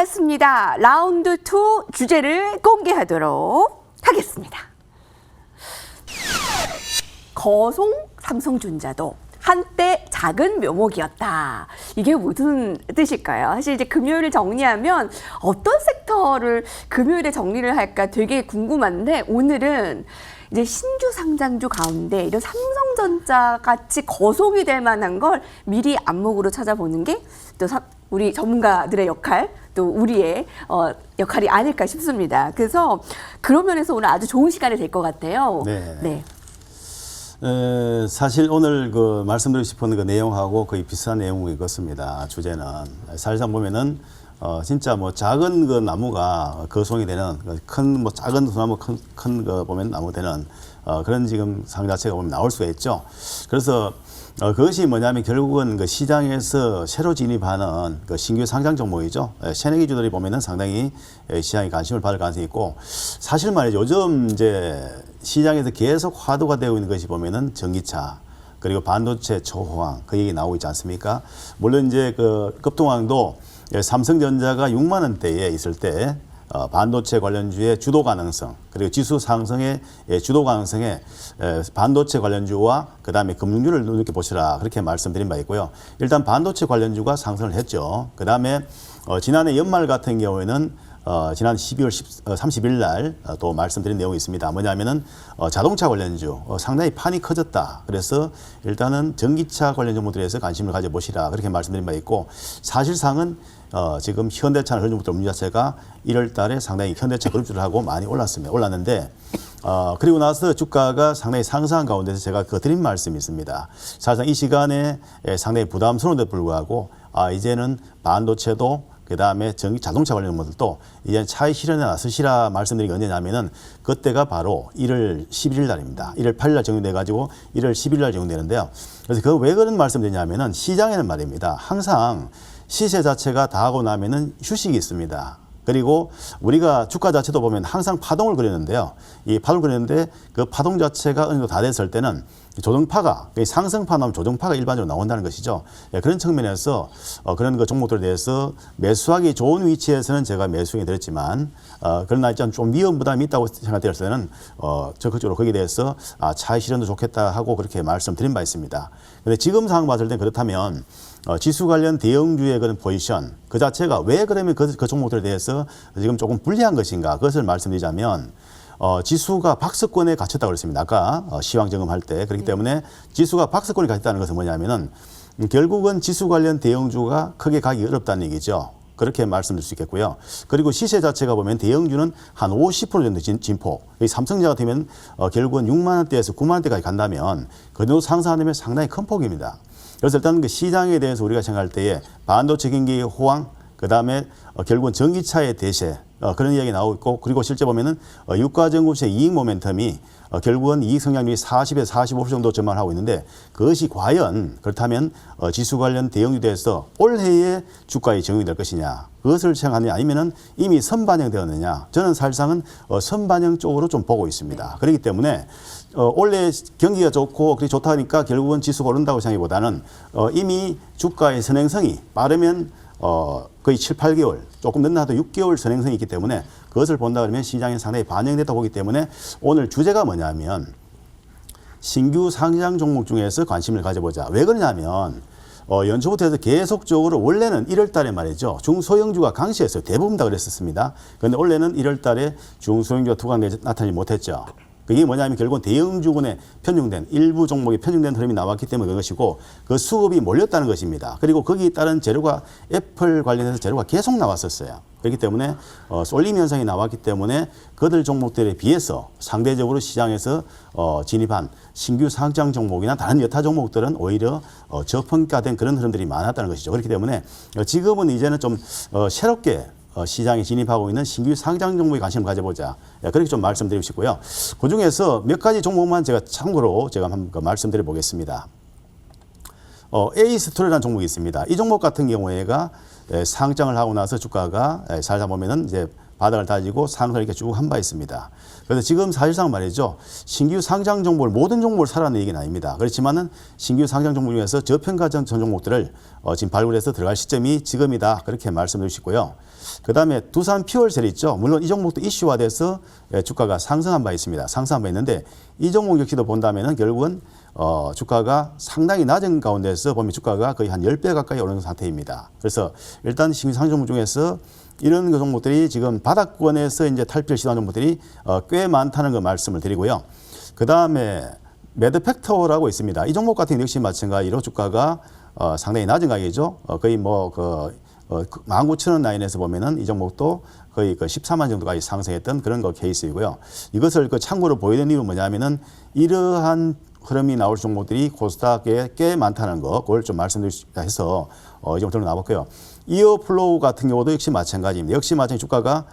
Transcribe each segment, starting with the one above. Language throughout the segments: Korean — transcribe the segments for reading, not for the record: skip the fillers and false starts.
알겠습니다. 라운드 2 주제를 공개하도록 하겠습니다. 거송 삼성전자도 한때 작은 묘목이었다. 이게 무슨 뜻일까요? 사실 이제 금요일을 정리하면 어떤 섹터를 금요일에 정리를 할까 되게 궁금한데, 오늘은 이제 신규 상장주 가운데 이런 삼성전자 같이 거송이 될 만한 걸 미리 안목으로 찾아보는 게 또 우리 전문가들의 역할, 또 우리의 역할이 아닐까 싶습니다. 그래서 그런 면에서 오늘 아주 좋은 시간이 될 것 같아요. 네. 사실 오늘 그 말씀드리고 싶은 그 내용하고 거의 비슷한 내용이 같습니다. 주제는 사실상 보면은 진짜 뭐 작은 그 나무가 거송이 되는 큰 뭐 작은 소나무 큰 거 보면 나무 되는 그런 지금 상 자체가 보면 나올 수가 있죠. 그래서 그것이 뭐냐면 결국은 그 시장에서 새로 진입하는 그 신규 상장 종목이죠. 새내기주들이 보면은 상당히 시장에 관심을 받을 가능성이 있고, 사실 말이죠. 요즘 이제 시장에서 계속 화두가 되고 있는 것이 보면은 전기차, 그리고 반도체 초호황, 그 얘기 나오고 있지 않습니까? 물론 이제 그 급등왕도 삼성전자가 6만 원대에 있을 때 반도체 관련주의 주도 가능성, 그리고 지수 상승의 주도 가능성에 반도체 관련주와 그다음에 금융주를 눈여겨 보시라, 그렇게 말씀드린 바 있고요. 일단 반도체 관련주가 상승을 했죠. 그다음에 지난해 연말 같은 경우에는 지난 12월 30일 날 또 말씀드린 내용이 있습니다. 뭐냐면은 자동차 관련주 상당히 판이 커졌다. 그래서 일단은 전기차 관련 종목들에서 관심을 가져보시라, 그렇게 말씀드린 바 있고, 사실상은 지금 현대차나 그런 종목들 문제 자체가 1월 달에 상당히 현대차 그룹주를 하고 많이 올랐는데 그리고 나서 주가가 상당히 상승한 가운데서 제가 그 드린 말씀이 있습니다. 사실상 이 시간에 상당히 부담스러운데 불구하고 이제는 반도체도 그다음에 자동차 관련 것들도 이제 차의 실현에 나서시라 말씀드린 게 언제냐면은 그때가 바로 1월 11일 날입니다. 1월 8일 날 적용돼 가지고 1월 11일 날 적용되는데요. 그래서 그 왜 그런 말씀드리냐면은 시장에는 말입니다. 항상 시세 자체가 다 하고 나면은 휴식이 있습니다. 그리고 우리가 주가 자체도 보면 항상 파동을 그리는데요. 이 파동을 그리는데 그 파동 자체가 어느 정도 다 됐을 때는 조정파가, 상승파 나오면 조정파가 일반적으로 나온다는 것이죠. 그런 측면에서 그런 그 종목들에 대해서 매수하기 좋은 위치에서는 제가 매수에 드렸지만, 그러나 좀 위험 부담이 있다고 생각될 때는 적극적으로 거기에 대해서 차의 실현도 좋겠다 하고 그렇게 말씀드린 바 있습니다. 그런데 지금 상황 봤을 때 그렇다면 지수 관련 대형주의 그런 포지션 그 자체가 왜 그러면 그 종목들에 대해서 지금 조금 불리한 것인가, 그것을 말씀드리자면 지수가 박스권에 갇혔다고 그랬습니다. 아까 시황 점검할 때. 그렇기 때문에 지수가 박스권에 갇혔다는 것은 뭐냐면은 결국은 지수 관련 대형주가 크게 가기 어렵다는 얘기죠. 그렇게 말씀드릴 수 있겠고요. 그리고 시세 자체가 보면 대형주는 한 50% 정도 진폭. 삼성전자 같으면 결국은 6만 원대에서 9만 원대까지 간다면 그 정도 상승하면 상당히 큰 폭입니다. 그래서 일단 그 시장에 대해서 우리가 생각할 때에 반도체 경기 호황, 그 다음에 결국은 전기차의 대세, 그런 이야기 나오고 있고, 그리고 실제 보면은 유가전고시의 이익 모멘텀이 결국은 이익 성장률이 40에서 45% 정도 전망을 하고 있는데, 그것이 과연 그렇다면 지수 관련 대형주에 대해서 올해의 주가에 적용이 될 것이냐, 그것을 생각하느냐, 아니면은 이미 선반영되었느냐. 저는 사실상은 선반영 쪽으로 좀 보고 있습니다. 그렇기 때문에 올해 경기가 좋고 그렇게 좋다 하니까 결국은 지수가 오른다고 생각하기보다는 이미 주가의 선행성이 빠르면 거의 7, 8개월, 조금 늦나도 6개월 선행성이 있기 때문에 그것을 본다 그러면 시장에 상당히 반영됐다고 보기 때문에 오늘 주제가 뭐냐면 신규 상장 종목 중에서 관심을 가져보자. 왜 그러냐면 연초부터 해서 계속적으로 원래는 1월 달에 말이죠. 중소형주가 강시했어요. 대부분 다 그랬었습니다. 그런데 원래는 1월 달에 중소형주가 투과가 나타나지 못했죠. 그게 뭐냐면 결국은 대형주군에 편중된 일부 종목이 편중된 흐름이 나왔기 때문에 그것이고, 그 수급이 몰렸다는 것입니다. 그리고 거기에 따른 재료가 애플 관련해서 재료가 계속 나왔었어요. 그렇기 때문에 쏠림 현상이 나왔기 때문에 그들 종목들에 비해서 상대적으로 시장에서 진입한 신규 상장 종목이나 다른 여타 종목들은 오히려 저평가된 그런 흐름들이 많았다는 것이죠. 그렇기 때문에 지금은 이제는 좀 새롭게 시장에 진입하고 있는 신규 상장 종목에 관심을 가져보자. 그렇게 좀 말씀드리고 싶고요. 그 중에서 몇 가지 종목만 제가 참고로 한번 말씀드려 보겠습니다. 에이스토리라는 종목이 있습니다. 이 종목 같은 경우에가 상장을 하고 나서 주가가 살다 보면은 이제 바닥을 다지고 상승을 이렇게 쭉 한 바 있습니다. 그래서 지금 사실상 말이죠. 신규 상장 종목을 모든 종목을 사라는 얘기는 아닙니다. 그렇지만은 신규 상장 종목 중에서 저평가 전 종목들을 지금 발굴해서 들어갈 시점이 지금이다. 그렇게 말씀드리고 싶고요. 그다음에 두산 퓨얼셀 있죠. 물론 이 종목도 이슈화돼서 주가가 상승한 바 있습니다. 상승한 바 있는데 이 종목 역시도 본다면은 결국은 주가가 상당히 낮은 가운데서 보면 주가가 거의 한 10배 가까이 오르는 상태입니다. 그래서 일단 신규 상장 종목 중에서 이런 그 종목들이 지금 바닥권에서 이제 탈피를 시도하는 종목들이 꽤 많다는 거 말씀을 드리고요. 그 다음에 매드팩터라고 있습니다. 이 종목 같은 경우 역시 마찬가지로 주가가 상당히 낮은 가격이죠. 거의 뭐 19,000원 라인에서 보면은 이 종목도 거의 14만 정도까지 상승했던 그런 거 케이스이고요. 이것을 참고로 보여드리는 이유는 뭐냐면은 이러한 흐름이 나올 종목들이 코스닥에 꽤 많다는 거, 그걸 좀 말씀드리자 해서 이 정도로 나왔고요. 이어플로우 같은 경우도 역시 마찬가지입니다. 역시 마찬가지 주가가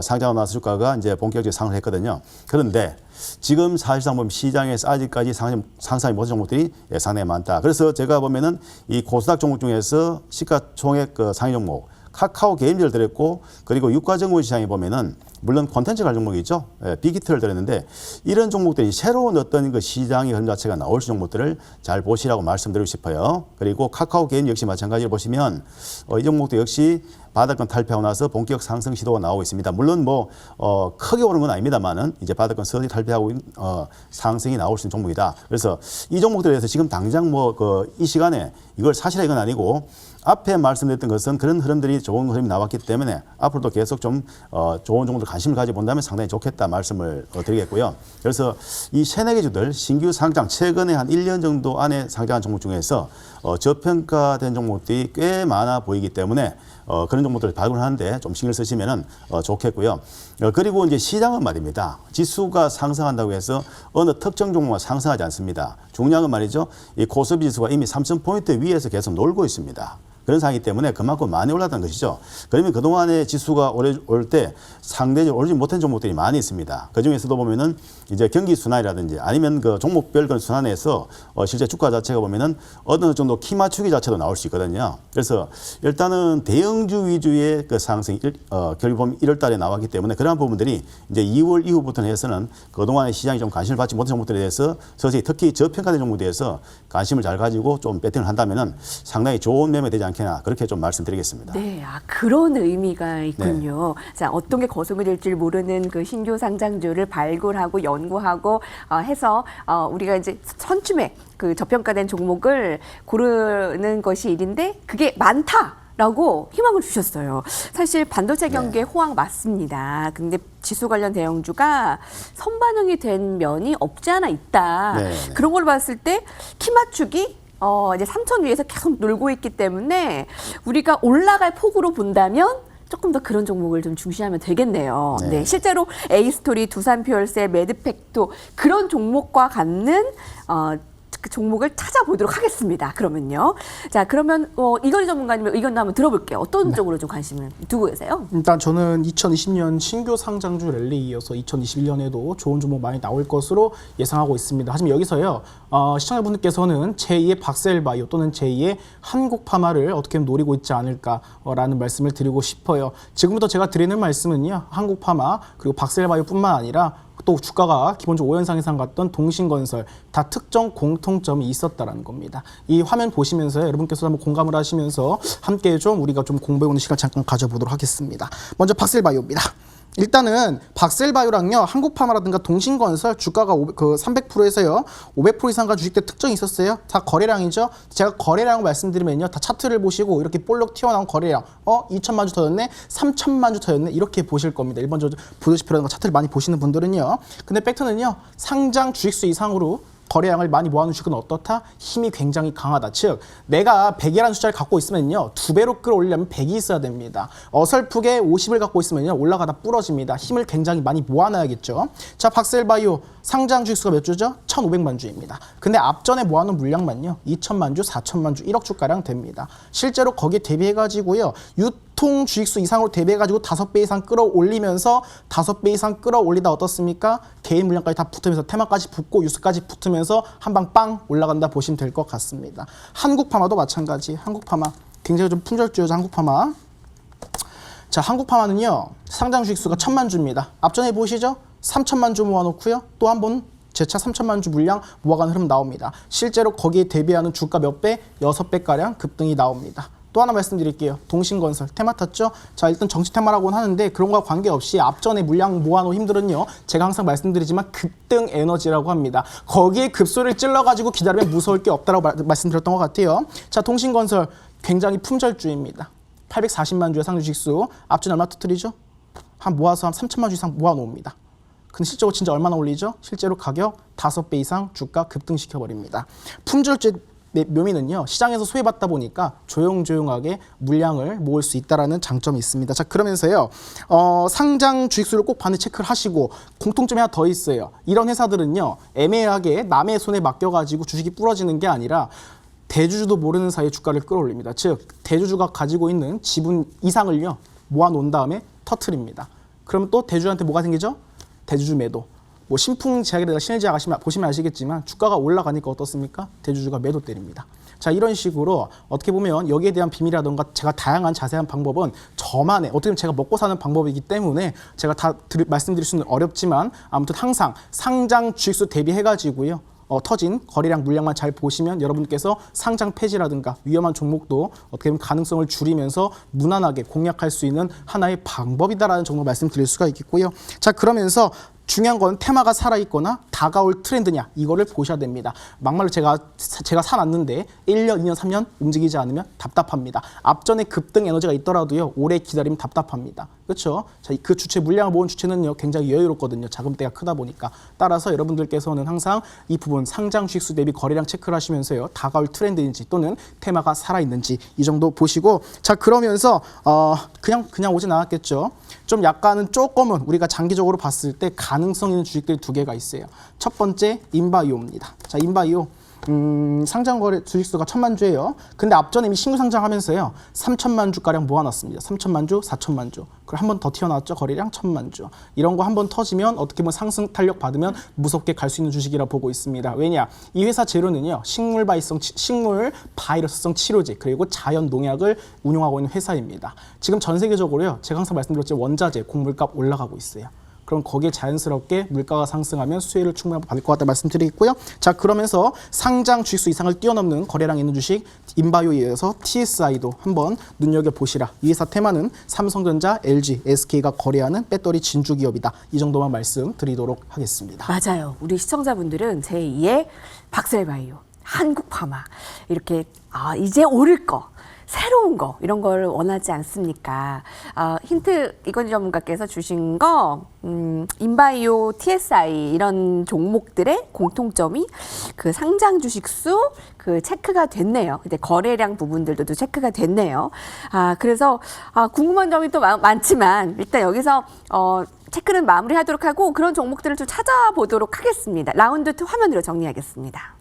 상장하고 나서 주가가 이제 본격적으로 상승했거든요. 그런데 지금 사실상 보면 시장에서 아직까지 상상이 못한 종목들이 상당히 많다. 그래서 제가 보면은 이 코스닥 종목 중에서 시가총액 상위 종목 카카오 게임즈를 들었고 그리고 유가정보 시장에 보면은 물론 콘텐츠 갈 종목이 있죠. 빅히트를 들었는데 이런 종목들이 새로운 어떤 그 시장의 흐름 자체가 나올 수 종목들을 잘 보시라고 말씀드리고 싶어요. 그리고 카카오 게임 역시 마찬가지로 보시면 이 종목도 역시 바닥권 탈피하고 나서 본격 상승 시도가 나오고 있습니다. 물론 뭐 크게 오른 건 아닙니다만은 이제 바닥권 서서히 탈피하고 상승이 나올 수 있는 종목이다. 그래서 이 종목들에 대해서 지금 당장 뭐 이 시간에 이걸 사실은 이건 아니고 앞에 말씀드렸던 것은 그런 흐름들이 좋은 흐름이 나왔기 때문에 앞으로도 계속 좀 좋은 종목들 관심을 가져본다면 상당히 좋겠다 말씀을 드리겠고요. 그래서 이 새내기 주들 신규 상장 최근에 한 1년 정도 안에 상장한 종목 중에서 저평가된 종목들이 꽤 많아 보이기 때문에 그런 종목들을 발굴하는데 좀 신경 쓰시면은 좋겠고요. 그리고 이제 시장은 말입니다. 지수가 상승한다고 해서 어느 특정 종목만 상승하지 않습니다. 중요한 건 말이죠. 이 코스피 지수가 이미 3,000포인트 위에서 계속 놀고 있습니다. 그런 상황이기 때문에 그만큼 많이 올랐다는 것이죠. 그러면 그동안에 지수가 올 때 상대적으로 오르지 못한 종목들이 많이 있습니다. 그 중에서도 보면은 이제 경기 순환이라든지 아니면 그 종목별 그 순환에서 실제 주가 자체가 보면은 어느 정도 키 맞추기 자체도 나올 수 있거든요. 그래서 일단은 대형주 위주의 그 상승이 결국 보면 1월 달에 나왔기 때문에 그러한 부분들이 이제 2월 이후부터는 해서는 그동안에 시장이 좀 관심을 받지 못한 종목들에 대해서 서서히 특히 저평가된 종목에 대해서 관심을 잘 가지고 좀 배팅을 한다면은 상당히 좋은 매매 되지 않겠나 그렇게 좀 말씀드리겠습니다. 네, 그런 의미가 있군요. 네. 자, 어떤 게 거성이 될지 모르는 그 신규 상장주를 발굴하고 연구하고 해서 우리가 이제 선춤에 그 저평가된 종목을 고르는 것이 일인데 그게 많다라고 희망을 주셨어요. 사실 반도체 경기의 호황 맞습니다. 근데 지수 관련 대형주가 선반영이 된 면이 없지 않아 있다. 네. 그런 걸 봤을 때 키 맞추기 이제 3천 위에서 계속 놀고 있기 때문에 우리가 올라갈 폭으로 본다면 조금 더 그런 종목을 좀 중시하면 되겠네요. 네. 네, 실제로 에이스토리, 두산퓨얼셀, 매드팩토 그런 종목과 같는 그 종목을 찾아보도록 하겠습니다. 그러면요. 자, 그러면 이건희 전문가님의 의견도 한번 들어볼게요. 어떤 쪽으로 좀 관심을 두고 계세요? 일단 저는 2020년 신규 상장주 랠리에 이어서 2021년에도 좋은 종목 많이 나올 것으로 예상하고 있습니다. 하지만 여기서요. 시청자분들께서는 제2의 박셀바이오 또는 제2의 한국파마를 어떻게 노리고 있지 않을까라는 말씀을 드리고 싶어요. 지금부터 제가 드리는 말씀은요. 한국파마 그리고 박셀바이오뿐만 아니라 또 주가가 기본적으로 5연상 이상 갔던 동신건설 다 특정 공통점이 있었다라는 겁니다. 이 화면 보시면서 여러분께서 한번 공감을 하시면서 함께 좀 우리가 좀 공부해보는 시간 잠깐 가져보도록 하겠습니다. 먼저 박셀바이오입니다. 일단은 박셀바이오랑요 한국파마라든가 동신건설 주가가 300%에서요 500% 이상 간 주식들 특징이 있었어요. 다 거래량이죠. 제가 거래량을 말씀드리면요 다 차트를 보시고 이렇게 볼록 튀어나온 거래량 2천만 주 터졌네 3천만 주 터졌네 이렇게 보실 겁니다. 일반적으로 부도지표라든가 차트를 많이 보시는 분들은요. 근데 팩트는요 상장 주식수 이상으로 거래량을 많이 모아놓은 주식은 어떻다? 힘이 굉장히 강하다. 즉 내가 100이라는 숫자를 갖고 있으면요 2배로 끌어올리려면 100이 있어야 됩니다. 어설프게 50을 갖고 있으면요 올라가다 부러집니다. 힘을 굉장히 많이 모아놔야겠죠. 자 박셀바이오 상장 주식수가 몇 주죠? 1,500만 주입니다. 근데 앞전에 모아놓은 물량만요 2천만 주, 4천만 주, 1억 주가량 됩니다. 실제로 거기에 대비해가지고요 유통 주식수 이상으로 대비해가지고 5배 이상 끌어올리면서 5배 이상 끌어올리다 어떻습니까? 개인 물량까지 다 붙으면서 테마까지 붙고 유스까지 붙으면서 한 방 빵 올라간다 보시면 될 것 같습니다. 한국파마도 마찬가지. 한국파마 굉장히 좀 품절주요죠. 한국파마. 자, 한국파마는요, 상장 주식수가 1,000만 주입니다. 앞전에 보시죠? 3,000만 주 모아놓고요. 또 한 번 재차 3,000만 주 물량 모아가는 흐름 나옵니다. 실제로 거기에 대비하는 주가 몇 배? 6배가량 급등이 나옵니다. 또 하나 말씀드릴게요. 동신건설, 테마 탔죠? 자, 일단 정치 테마라고는 하는데 그런 거와 관계없이 앞전에 물량 모아놓은 힘들은요. 제가 항상 말씀드리지만 급등 에너지라고 합니다. 거기에 급소를 찔러가지고 기다리면 무서울 게 없다라고 말씀드렸던 것 같아요. 자, 동신건설 굉장히 품절주입니다. 840만 주의 상주 주식수, 앞전에 얼마 터뜨리죠? 한 모아서 한 3천만 주 이상 모아놓습니다. 근데 실제로 진짜 얼마나 올리죠? 실제로 가격 5배 이상 주가 급등시켜버립니다. 품절주의 묘미는요, 시장에서 소외받다 보니까 조용조용하게 물량을 모을 수 있다는 장점이 있습니다. 자, 그러면서요, 상장 주식수를 꼭 반드시 체크를 하시고, 공통점이 하나 더 있어요. 이런 회사들은요, 애매하게 남의 손에 맡겨가지고 주식이 부러지는 게 아니라 대주주도 모르는 사이에 주가를 끌어올립니다. 즉, 대주주가 가지고 있는 지분 이상을요, 모아놓은 다음에 터트립니다. 그러면 또 대주주한테 뭐가 생기죠? 대주주 매도. 뭐 신풍제약이라든가 신일제약 보시면 아시겠지만 주가가 올라가니까 어떻습니까? 대주주가 매도 때립니다. 자, 이런 식으로 어떻게 보면 여기에 대한 비밀이라든가 제가 다양한 자세한 방법은 저만의 어떻게 보면 제가 먹고 사는 방법이기 때문에 제가 다 말씀드릴 수는 어렵지만 아무튼 항상 상장 주식수 대비해가지고요. 터진 거래량 물량만 잘 보시면 여러분께서 상장 폐지라든가 위험한 종목도 어떻게 보면 가능성을 줄이면서 무난하게 공략할 수 있는 하나의 방법이다라는 정도 말씀드릴 수가 있겠고요. 자, 그러면서 중요한 건 테마가 살아있거나 다가올 트렌드냐 이거를 보셔야 됩니다. 막말로 제가 사놨는데 1년, 2년, 3년 움직이지 않으면 답답합니다. 앞전에 급등 에너지가 있더라도요. 오래 기다리면 답답합니다. 그렇죠? 자, 그 주체 물량을 모은 주체는요. 굉장히 여유롭거든요. 자금대가 크다 보니까. 따라서 여러분들께서는 항상 이 부분 상장 주식수 대비 거래량 체크를 하시면서요. 다가올 트렌드인지 또는 테마가 살아있는지 이 정도 보시고 자 그러면서 그냥 오진 않았겠죠. 좀 약간은 조금은 우리가 장기적으로 봤을 때 가능성 있는 주식들이 두 개가 있어요. 첫 번째 인바이오입니다. 자, 인바이오 상장 거래 주식수가 1,000만 주예요. 근데 앞전에 이미 신규 상장하면서요 3,000만 주가량 모아놨습니다. 3,000만 주, 4,000만 주. 그걸 한 번 더 튀어나왔죠. 거래량 1,000만 주. 이런 거 한 번 터지면 어떻게 보면 상승 탄력 받으면 무섭게 갈 수 있는 주식이라 보고 있습니다. 왜냐? 이 회사 재료는요 식물 바이러스성 치료제 그리고 자연 농약을 운용하고 있는 회사입니다. 지금 전 세계적으로요 제가 항상 말씀드렸지만 원자재 곡물값 올라가고 있어요. 그럼 거기에 자연스럽게 물가가 상승하면 수혜를 충분히 받을 것 같다 말씀드리겠고요. 자 그러면서 상장 주식수 이상을 뛰어넘는 거래량 있는 주식 인바이오에 이어서 TSI도 한번 눈여겨보시라. 이 회사 테마는 삼성전자, LG, SK가 거래하는 배터리 진주 기업이다. 이 정도만 말씀드리도록 하겠습니다. 맞아요. 우리 시청자분들은 제2의 박셀바이오, 한국파마 이렇게 이제 오를 거 새로운 거 이런 걸 원하지 않습니까? 힌트 이건 전문가께서 주신 거 인바이오, TSI 이런 종목들의 공통점이 그 상장 주식수 그 체크가 됐네요. 근데 거래량 부분들도 체크가 됐네요. 그래서 궁금한 점이 또 많지만 일단 여기서 체크는 마무리하도록 하고 그런 종목들을 좀 찾아보도록 하겠습니다. 라운드 2 화면으로 정리하겠습니다.